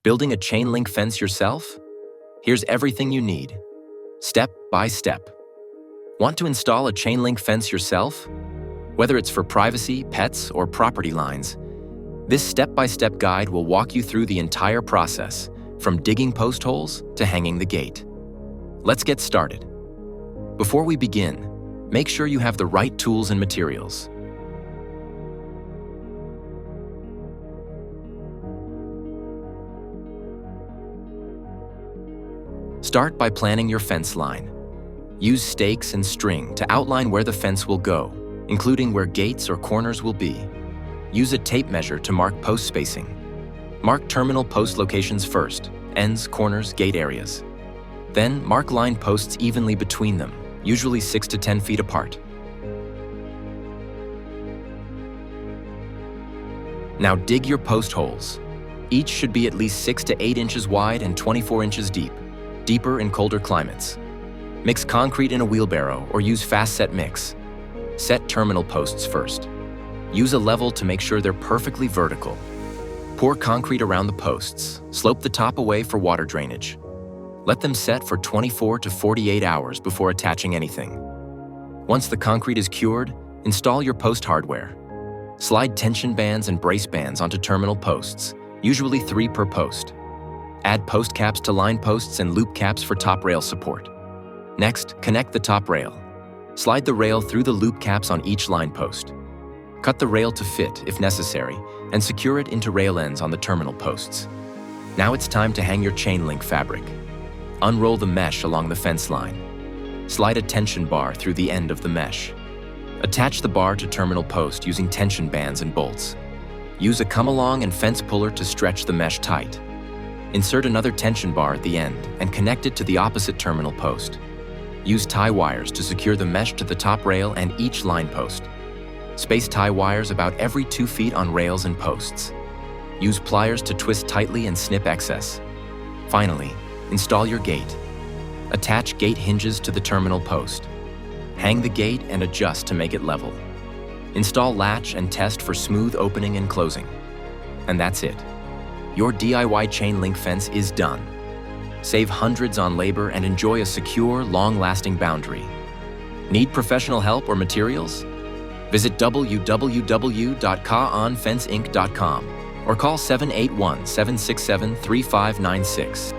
Building a chain link fence yourself? Here's everything you need, step by step. Want to install a chain link fence yourself? Whether it's for privacy, pets, or property lines, this step-by-step guide will walk you through the entire process, from digging post holes to hanging the gate. Let's get started. Before we begin, make sure you have the right tools and materials. Start by planning your fence line. Use stakes and string to outline where the fence will go, including where gates or corners will be. Use a tape measure to mark post spacing. Mark terminal post locations first, ends, corners, gate areas. Then mark line posts evenly between them, usually 6 to 10 feet apart. Now dig your post holes. Each should be at least 6 to 8 inches wide and 24 inches deep, deeper in colder climates. Mix concrete in a wheelbarrow or use fast set mix. Set terminal posts first. Use a level to make sure they're perfectly vertical. Pour concrete around the posts. Slope the top away for water drainage. Let them set for 24 to 48 hours before attaching anything. Once the concrete is cured, install your post hardware. Slide tension bands and brace bands onto terminal posts, usually 3 per post. Add post caps to line posts and loop caps for top rail support. Next, connect the top rail. Slide the rail through the loop caps on each line post. Cut the rail to fit, if necessary, and secure it into rail ends on the terminal posts. Now it's time to hang your chain link fabric. Unroll the mesh along the fence line. Slide a tension bar through the end of the mesh. Attach the bar to terminal post using tension bands and bolts. Use a come-along and fence puller to stretch the mesh tight. Insert another tension bar at the end and connect it to the opposite terminal post. Use tie wires to secure the mesh to the top rail and each line post. Space tie wires about every 2 feet on rails and posts. Use pliers to twist tightly and snip excess. Finally, install your gate. Attach gate hinges to the terminal post. Hang the gate and adjust to make it level. Install latch and test for smooth opening and closing. And that's it. Your DIY chain link fence is done. Save hundreds on labor and enjoy a secure, long-lasting boundary. Need professional help or materials? Visit www.kaonfenceinc.com or call 781-767-3596.